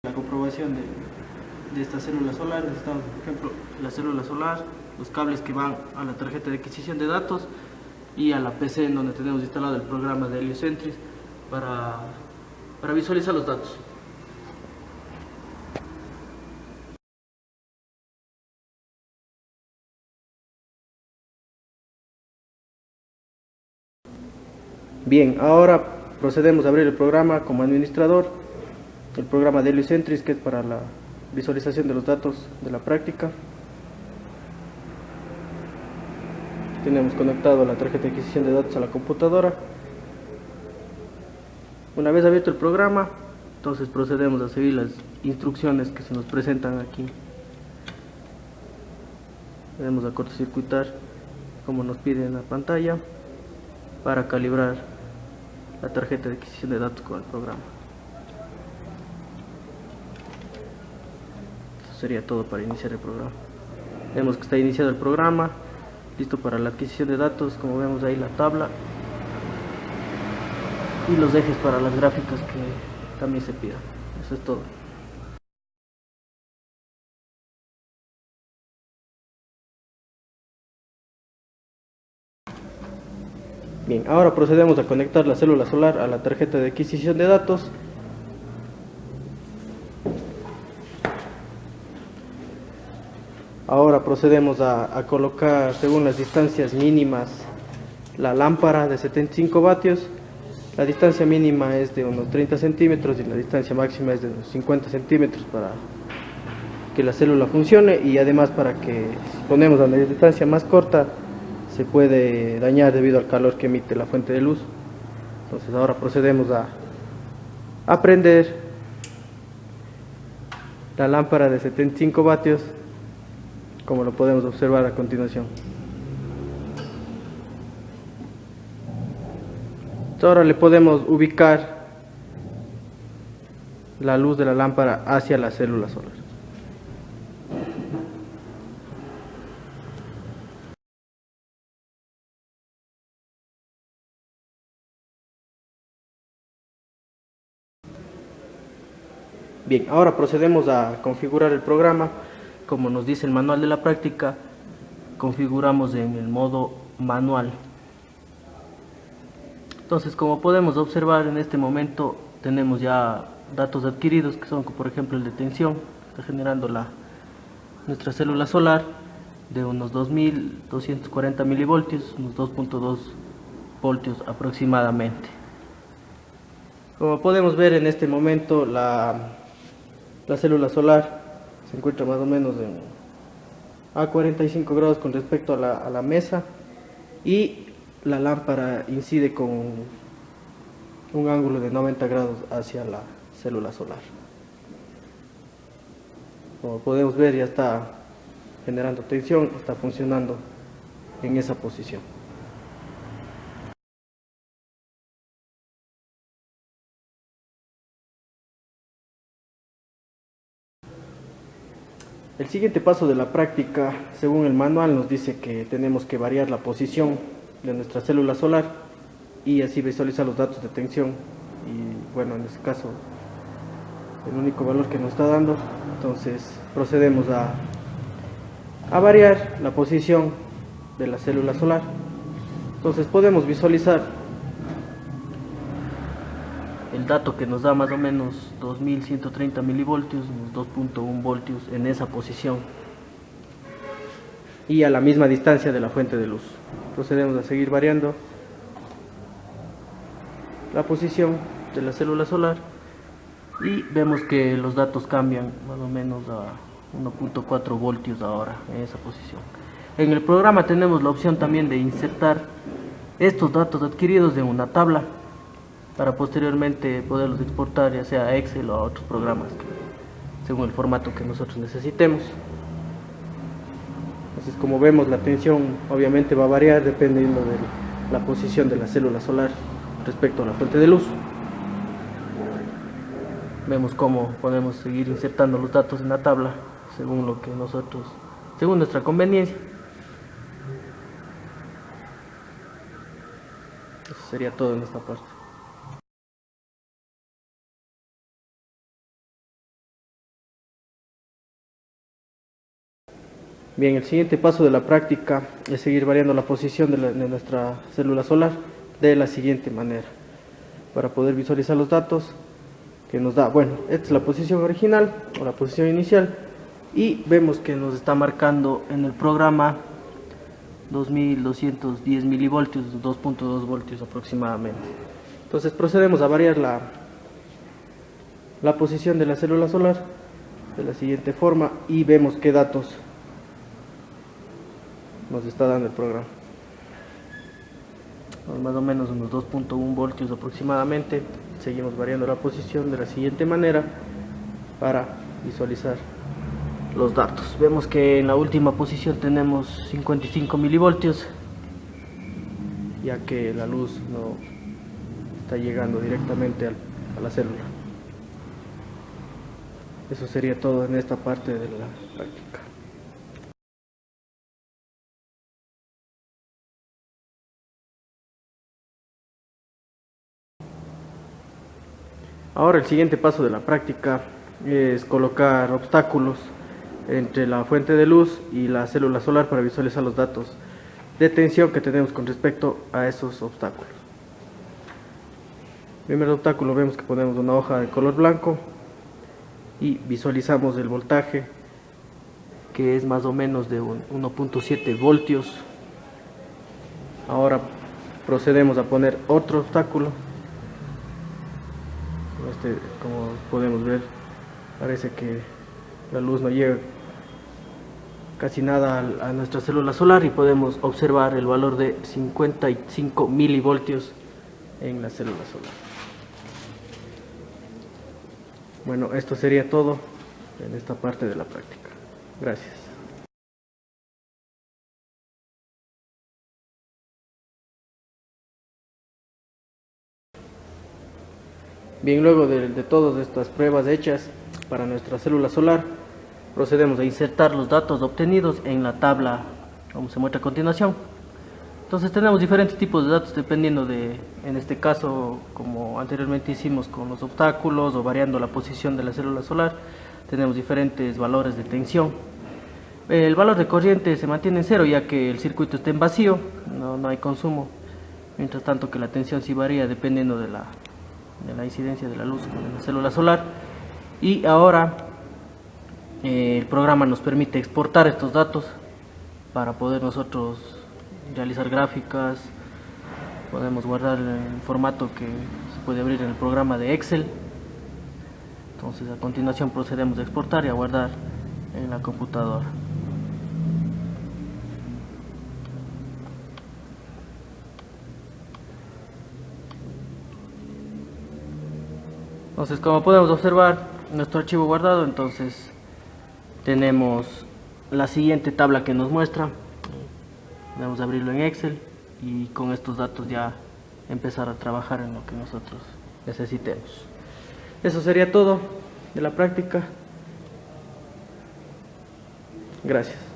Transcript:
La comprobación de esta célula solar, necesitamos, por ejemplo, la célula solar, los cables que van a la tarjeta de adquisición de datos y a la PC en donde tenemos instalado el programa de Heliocentris para visualizar los datos. Bien, ahora procedemos a abrir el programa como administrador, el programa de Heliocentris, que es para la visualización de los datos de la práctica. Tenemos conectado la tarjeta de adquisición de datos a la computadora. Una vez abierto el programa, entonces procedemos a seguir las instrucciones que se nos presentan aquí. Vamos a cortocircuitar como nos pide en la pantalla para calibrar la tarjeta de adquisición de datos con el programa. Eso sería todo para iniciar el programa. Vemos que está iniciado el programa, listo para la adquisición de datos. Como vemos ahí la tabla y los ejes para las gráficas que también se pidan. Eso es todo. Bien, ahora procedemos a conectar la célula solar a la tarjeta de adquisición de datos. Ahora procedemos a colocar, según las distancias mínimas, la lámpara de 75 vatios. La distancia mínima es de unos 30 centímetros y la distancia máxima es de unos 50 centímetros para que la célula funcione, y además para que si ponemos a la distancia más corta se puede dañar debido al calor que emite la fuente de luz. Entonces ahora procedemos a prender la lámpara de 75 vatios, como lo podemos observar a continuación. Ahora le podemos ubicar la luz de la lámpara hacia la célula solar. Bien, ahora procedemos a configurar el programa. Como nos dice el manual de la práctica, configuramos en el modo manual. Entonces, como podemos observar, en este momento tenemos ya datos adquiridos, que son, por ejemplo, el de tensión. Está generando nuestra célula solar de unos 2240 milivoltios, unos 2.2 voltios aproximadamente. Como podemos ver, en este momento la célula solar se encuentra más o menos a 45 grados con respecto a la mesa, y la lámpara incide con un ángulo de 90 grados hacia la célula solar. Como podemos ver, ya está generando tensión, está funcionando en esa posición. El siguiente paso de la práctica, según el manual, nos dice que tenemos que variar la posición de nuestra célula solar y así visualizar los datos de tensión. Y bueno, en este caso, el único valor que nos está dando. Entonces procedemos a variar la posición de la célula solar. Entonces podemos visualizar el dato que nos da más o menos 2130 milivoltios, unos 2.1 voltios en esa posición y a la misma distancia de la fuente de luz. Procedemos a seguir variando la posición de la célula solar y vemos que los datos cambian más o menos a 1.4 voltios ahora en esa posición. En el programa tenemos la opción también de insertar estos datos adquiridos en una tabla para posteriormente poderlos exportar ya sea a Excel o a otros programas según el formato que nosotros necesitemos. Entonces, como vemos, la tensión obviamente va a variar dependiendo de la posición de la célula solar respecto a la fuente de luz. Vemos cómo podemos seguir insertando los datos en la tabla según lo que según nuestra conveniencia. Eso sería todo en esta parte. Bien, el siguiente paso de la práctica es seguir variando la posición de nuestra célula solar de la siguiente manera. Para poder visualizar los datos que nos da, bueno, esta es la posición original o la posición inicial, y vemos que nos está marcando en el programa 2210 milivoltios, 2.2 voltios aproximadamente. Entonces procedemos a variar la posición de la célula solar de la siguiente forma y vemos qué datos nos está dando el programa. Más o menos unos 2.1 voltios aproximadamente. Seguimos variando la posición de la siguiente manera para visualizar los datos. Vemos que en la última posición tenemos 55 milivoltios, ya que la luz no está llegando directamente a la célula. Eso sería todo en esta parte de la práctica. Ahora el siguiente paso de la práctica es colocar obstáculos entre la fuente de luz y la célula solar para visualizar los datos de tensión que tenemos con respecto a esos obstáculos. Primer obstáculo, vemos que ponemos una hoja de color blanco y visualizamos el voltaje, que es más o menos de 1.7 voltios. Ahora procedemos a poner otro obstáculo. Como podemos ver, parece que la luz no llega casi nada a nuestra célula solar y podemos observar el valor de 55 milivoltios en la célula solar. Bueno, esto sería todo en esta parte de la práctica. Gracias. Bien, luego de todas estas pruebas hechas para nuestra célula solar, procedemos a insertar los datos obtenidos en la tabla como se muestra a continuación. Entonces tenemos diferentes tipos de datos dependiendo de, en este caso, como anteriormente hicimos con los obstáculos o variando la posición de la célula solar, tenemos diferentes valores de tensión. El valor de corriente se mantiene en cero ya que el circuito está en vacío, no hay consumo, mientras tanto que la tensión sí varía dependiendo de la incidencia de la luz con la célula solar. Y ahora el programa nos permite exportar estos datos para poder nosotros realizar gráficas. Podemos guardar en formato que se puede abrir en el programa de Excel. Entonces a continuación procedemos a exportar y a guardar en la computadora. Entonces, como podemos observar, nuestro archivo guardado, entonces tenemos la siguiente tabla que nos muestra. Vamos a abrirlo en Excel y con estos datos ya empezar a trabajar en lo que nosotros necesitemos. Eso sería todo de la práctica. Gracias.